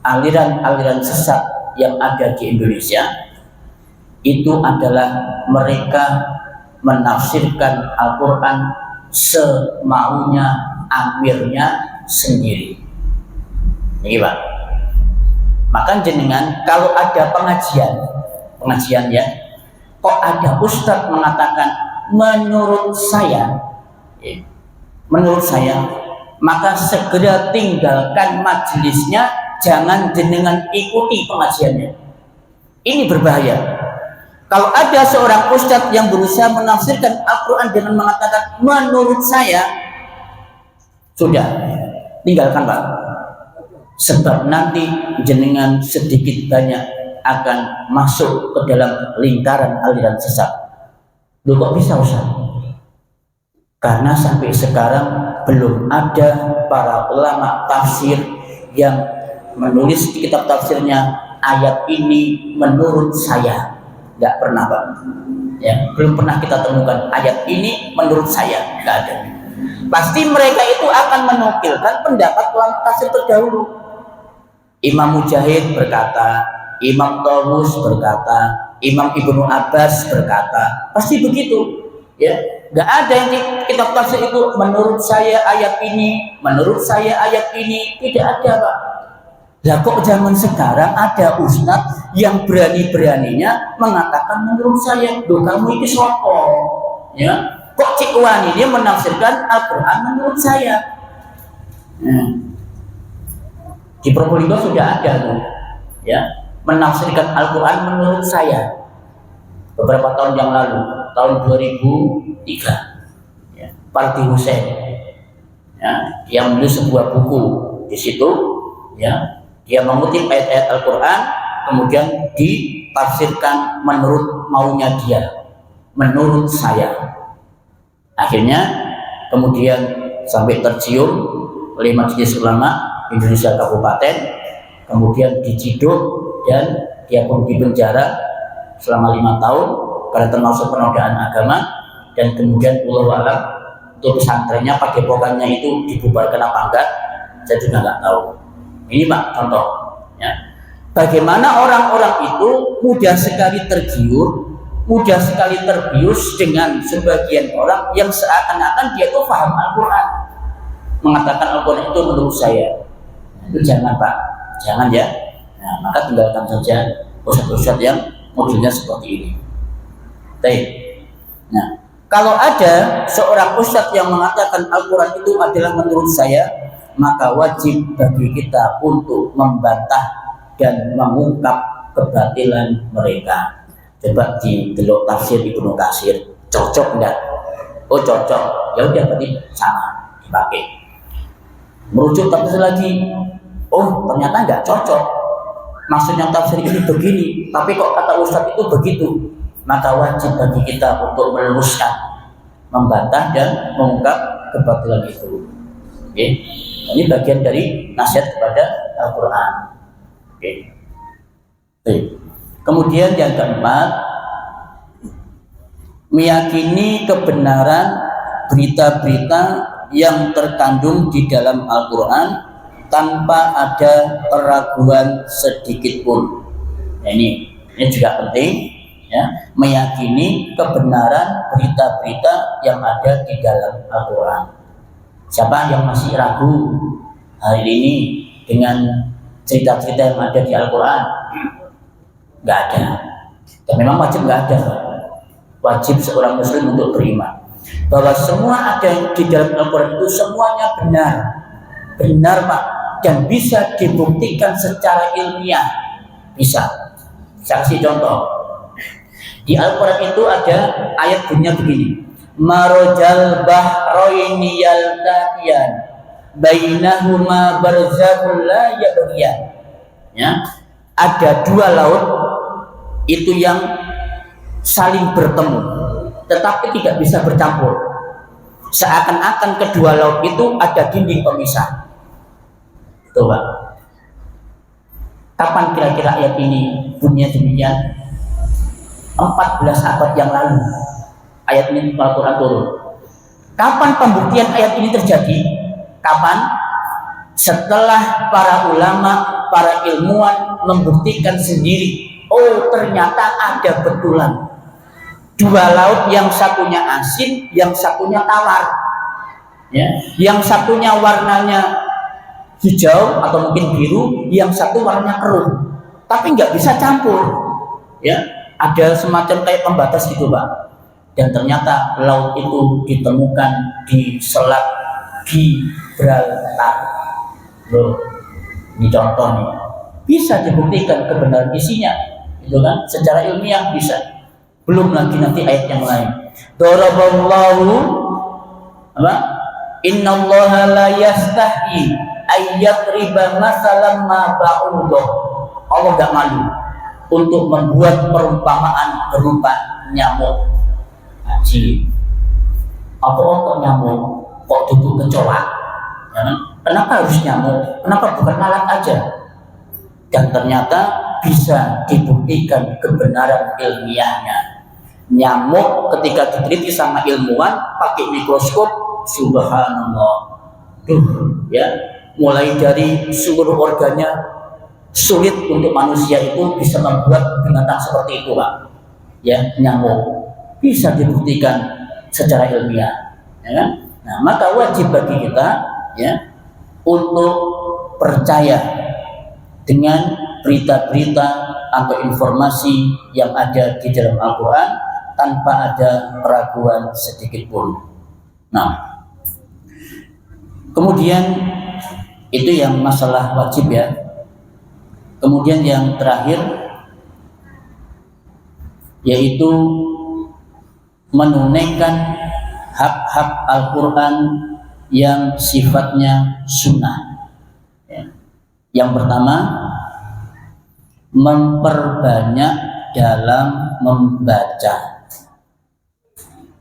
aliran-aliran sesat yang ada di Indonesia itu adalah mereka menafsirkan Al-Quran semaunya amirnya sendiri. Ini Pak. Maka jenengan kalau ada pengajian ya, kok ada ustadz mengatakan menurut saya, maka segera tinggalkan majelisnya, jangan jenengan ikuti pengajiannya. Ini berbahaya. Kalau ada seorang ustadz yang berusaha menafsirkan Al-Quran dengan mengatakan menurut saya, sudah tinggalkan Pak. Sebab nanti jenengan sedikit banyak akan masuk ke dalam lingkaran aliran sesat. Loh kok bisa Ustaz? Karena sampai sekarang belum ada para ulama tafsir yang menulis di kitab tafsirnya ayat ini menurut saya. Nggak pernah Pak. Ya, belum pernah kita temukan ayat ini menurut saya, nggak ada. Pasti mereka itu akan menukilkan pendapat ulama tafsir terdahulu. Imam Mujahid berkata, Imam Tawus berkata, Imam Ibnu Abbas berkata, pasti begitu. Ya, nggak ada yang di kitab tafsir itu menurut saya ayat ini, menurut saya ayat ini, tidak ada Pak. Lah kok zaman sekarang ada ustadz yang berani-beraninya mengatakan menurut saya, loh kamu ini soko, ya? Kok Cik Wan ini menafsirkan Al-Quran menurut saya? Di Probolinggo sudah ada tuh, ya, menafsirkan Al-Quran menurut saya beberapa tahun yang lalu, tahun 2003, ya, Parti Hussein, ya, yang menulis sebuah buku. Di situ, ya, dia mengutip ayat-ayat Al-Quran, kemudian ditafsirkan menurut maunya dia, menurut saya. Akhirnya kemudian sampai tercium oleh Majelis Ulama Indonesia Kabupaten, kemudian diciduk dan dia pun dipenjara selama 5 tahun karena termasuk penodaan agama, dan kemudian Allah alam untuk pesantrennya padepokannya itu dibubarkan apa enggak, saya juga nggak tahu. Ini Pak contoh, ya, bagaimana orang-orang itu mudah sekali tergiur, mudah sekali terbius dengan sebagian orang yang seakan-akan dia itu paham Al-Quran, mengatakan Al-Quran itu menurut saya. Itu jangan Pak, jangan ya. Nah, maka tinggalkan saja ustadz-ustadz yang modelnya seperti ini. Baik. Nah, Kalau ada seorang ustadz yang mengatakan Al-Quran itu adalah menurut saya, maka wajib bagi kita untuk membantah dan mengungkap kebatilan mereka. Coba didelok tafsir Ibnu Katsir, cocok enggak? Oh cocok, ya udah berarti sama dipakai. Merujuk tafsir lagi, oh ternyata enggak cocok. Maksudnya tafsir ini begini, tapi kok kata ustadz itu begitu. Maka wajib bagi kita untuk meluruskan, membantah dan mengungkap kebatilan itu. Oke, ini bagian dari nasihat kepada Al-Quran. Oke. Kemudian yang keempat, meyakini kebenaran berita-berita yang terkandung di dalam Al-Quran tanpa ada keraguan sedikit pun. Nah, ini juga penting. Ya, meyakini kebenaran berita-berita yang ada di dalam Al-Quran. Siapa yang masih ragu hari ini dengan cerita-cerita yang ada di Al-Quran? Nggak ada. Dan memang wajib nggak ada. Wajib seorang muslim untuk beriman bahwa semua ada di dalam Al-Quran itu semuanya benar. Benar Pak. Dan bisa dibuktikan secara ilmiah. Bisa. Saya kasih contoh. Di Al-Quran itu ada ayat bunyinya begini. Marojal bahroini yaltaqiyan bainahuma barzakhun la yabghiyan. Ya, ada dua laut itu yang saling bertemu tetapi tidak bisa bercampur. Seakan-akan kedua laut itu ada dinding pemisah. Coba. Kapan kira-kira ayat ini bunyinya demikian? 14 abad yang lalu ayat ini Al-Quran turun. Kapan pembuktian ayat ini terjadi? Kapan? Setelah para ulama, para ilmuwan membuktikan sendiri, oh ternyata ada betulan dua laut, yang satunya asin, yang satunya tawar, ya, yang satunya warnanya hijau atau mungkin biru, yang satu warnanya keruh, tapi nggak bisa campur, ya. Ada semacam kayak pembatas gitu Pak. Dan ternyata laut itu ditemukan di Selat Gibraltar. Loh, ini contoh nih. Bisa dibuktikan kebenaran isinya, itu kan? Secara ilmiah bisa. Belum lagi nanti ayat yang lain. Daraballahu apa? Innallaha la yastahi ayyatriba masalan ma ba'udah. Allah enggak malu untuk membuat perumpamaan berupa nyamuk. Haji, apa kok nyamuk? Kok duduk kecoa? Ya, kenapa harus nyamuk? Kenapa bukan lalat aja? Dan ternyata bisa dibuktikan kebenaran ilmiahnya. Nyamuk ketika diteliti sama ilmuwan pakai mikroskop, subhanallah, ya, mulai dari seluruh organnya sulit untuk manusia itu bisa membuat binatang seperti itu Pak. Ya, nyamuk bisa dibuktikan secara ilmiah, ya kan? Nah, maka wajib bagi kita, ya, untuk percaya dengan berita-berita atau informasi yang ada di dalam Al-Quran tanpa ada keraguan sedikit pun. Nah, kemudian itu yang masalah wajib, ya. Kemudian yang terakhir yaitu menunaikan hak-hak Al-Quran yang sifatnya sunnah. Yang pertama, memperbanyak dalam membaca,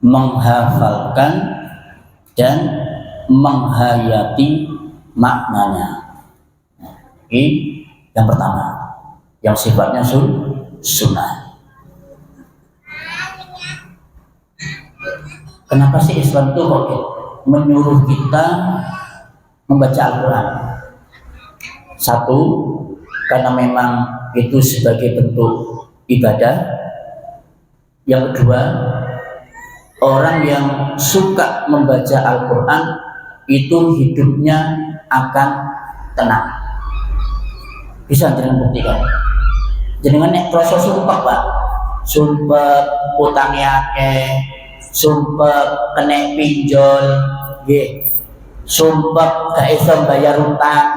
menghafalkan dan menghayati maknanya. Ini yang pertama, yang sifatnya sunnah. Kenapa sih Islam itu kok menyuruh kita membaca Al-Quran? Satu, karena memang itu sebagai bentuk ibadah. Yang kedua, orang yang suka membaca Al-Quran itu hidupnya akan tenang. Bisa jenengan buktikan. Jenengan nek proses sumpah Pak, sumpah utangnya akeh, sumpah kena pinjol, sumpah gak iso bayar utang,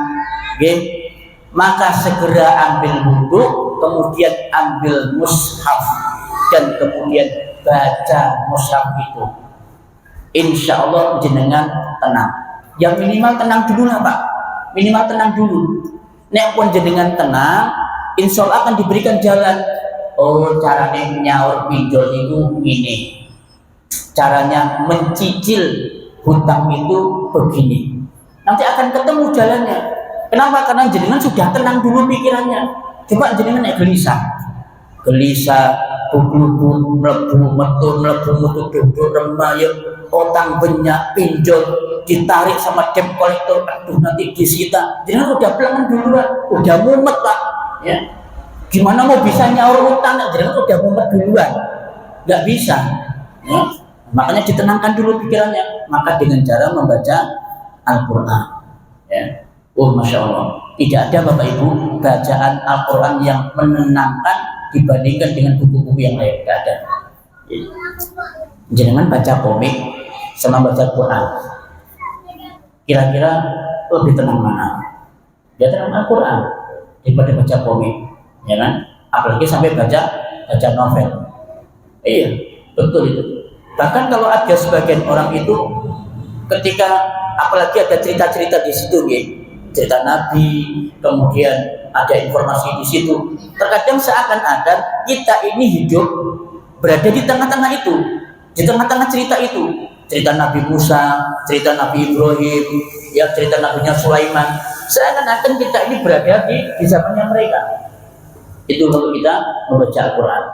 maka segera ambil wudhu, kemudian ambil mushaf dan kemudian baca mushaf itu. Insya Allah jenengan tenang. Yang minimal tenang dulu lah Pak. Minimal tenang dulu. Nek pun jenengan tenang, insya Allah akan diberikan jalan. Oh, caranya nyaur pinjol itu ini. Caranya mencicil hutang itu begini. Nanti akan ketemu jalannya. Kenapa? Karena jenengan sudah tenang dulu pikirannya. Coba jenengan gelisah, bublu mlebu metu duduk remaya, utang banyak, pinjol ditarik sama debt collector, aduh nanti disita. Jenengan udah pelangan duluan, udah mumet Pak. Ya. Gimana mau bisa nyaur utang? Jenengan udah mumet duluan, nggak bisa. Ya. Makanya ditenangkan dulu pikirannya. Maka dengan cara membaca Al-Quran. Ya. Oh, Masya Allah. Tidak ada Bapak Ibu bacaan Al-Quran yang menenangkan dibandingkan dengan buku-buku yang lain. Tidak ada. Jangan baca komik sama baca Quran. Kira-kira lebih tenang mana? Dia tenang Al-Quran daripada baca komik, ya kan? Apalagi sampai baca novel. Iya, betul itu. Bahkan kalau ada sebagian orang itu ketika apalagi ada cerita-cerita di situ, cerita Nabi, kemudian ada informasi di situ. Terkadang seakan-akan kita ini hidup berada di tengah-tengah itu, di tengah-tengah cerita itu. Cerita Nabi Musa, cerita Nabi Ibrahim, ya cerita Nabinya Sulaiman. Seakan-akan kita ini berada di zamannya mereka. Itu kalau kita membaca Al-Quran.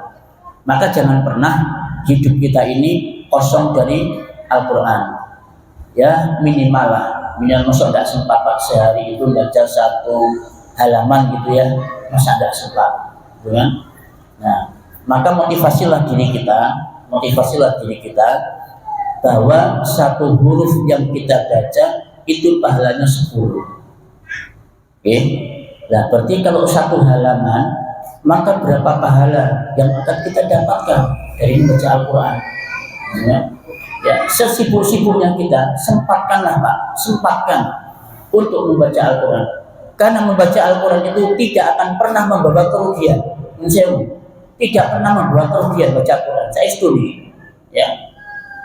Maka jangan pernah hidup kita ini kosong dari Al-Quran. Ya minimal lah. Minimal masa tidak sempat Pak sehari itu baca satu halaman gitu ya, masa tidak sempat, gitu kan? Nah, maka motivasilah diri kita bahwa satu huruf yang kita baca itu pahalanya 10. Oke? Nah, berarti kalau satu halaman, maka berapa pahala yang akan kita dapatkan dari membaca Al-Quran? Ya, sesibuk-sibuknya kita sempatkanlah Pak, sempatkan untuk membaca Al-Quran. Karena membaca Al-Quran itu tidak akan pernah membawa kerugian. Tidak pernah membawa kerugian baca Al-Quran. Saya setuju, ya,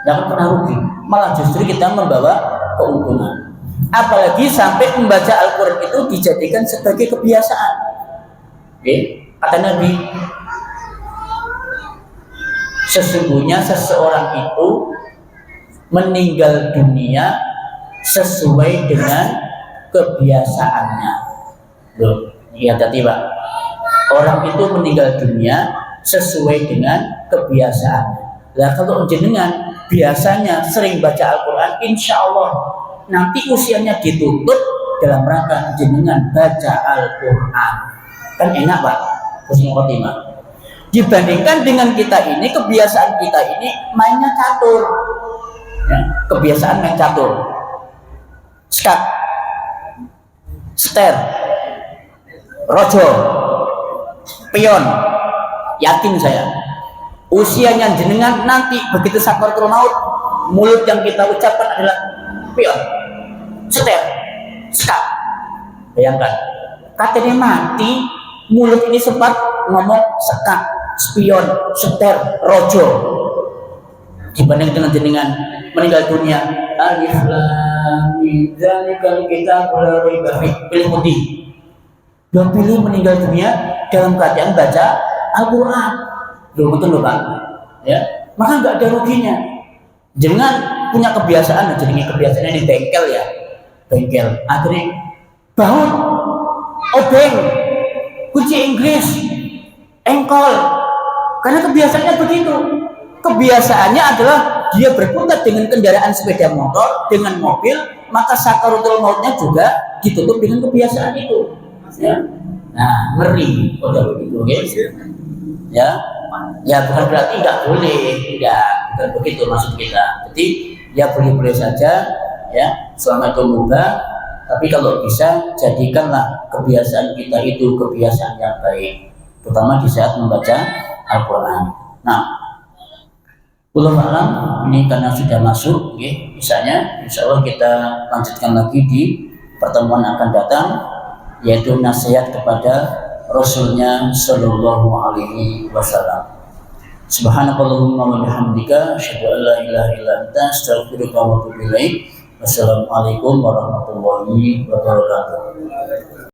tidak akan pernah rugi. Malah justru kita membawa keuntungan. Apalagi sampai membaca Al-Quran itu dijadikan sebagai kebiasaan. Oke? Kata Nabi, sesungguhnya seseorang itu meninggal dunia sesuai dengan kebiasaannya. Loh, iya tadi Pak. Orang itu meninggal dunia sesuai dengan kebiasaannya. Nah, kalau jenengan biasanya sering baca Al-Quran, insya Allah nanti usianya ditutup dalam rangka jenengan baca Al-Quran. Kan enak Pak, husnul khotimah. Dibandingkan dengan kita ini, kebiasaan kita ini mainnya catur. Ya, kebiasaan main catur, skat, seter, rojo, pion. Yakin saya, usianya jenengan nanti begitu sakaratul maut, mulut yang kita ucapkan adalah pion, seter, skat. Bayangkan, katanya mati, mulut ini sempat ngomong sekat, spion, seter, rojo. Dibanding dengan jenengan meninggal dunia, alif lam mim dzalikal kitabul la raiba fiih, pilih putih. Dan pilih meninggal dunia dalam keadaan baca Al-Quran. Betul loh Pak. Ya, maka nggak ada ruginya. Jangan punya kebiasaan, jadi kebiasaannya di bengkel ya, bengkel. Akhirnya baut, obeng, kunci Inggris, engkol. Karena kebiasaannya begitu. Kebiasaannya adalah dia berkutat dengan kendaraan sepeda motor, dengan mobil, maka sakaratul mautnya juga ditutup dengan kebiasaan itu. Ya. Nah, ngeri kalau begitu, guys. Ya, ya bukan berarti nggak boleh, bukan begitu maksud kita. Jadi ya boleh-boleh saja, ya, selama itu mubah. Tapi kalau bisa jadikanlah kebiasaan kita itu kebiasaan yang baik, terutama di saat membaca Al-Quran. Nah, Wallahu a'lam. Ini karena sudah masuk, misalnya insya Allah kita lanjutkan lagi di pertemuan akan datang, yaitu nasihat kepada Rasulnya Shallallahu Alaihi Wasallam. Subhanakallahumma wa bihamdika, asyhadu an la ilaha illa anta, astaghfiruka wa atubu ilaik. Wassalamualaikum warahmatullahi wabarakatuh.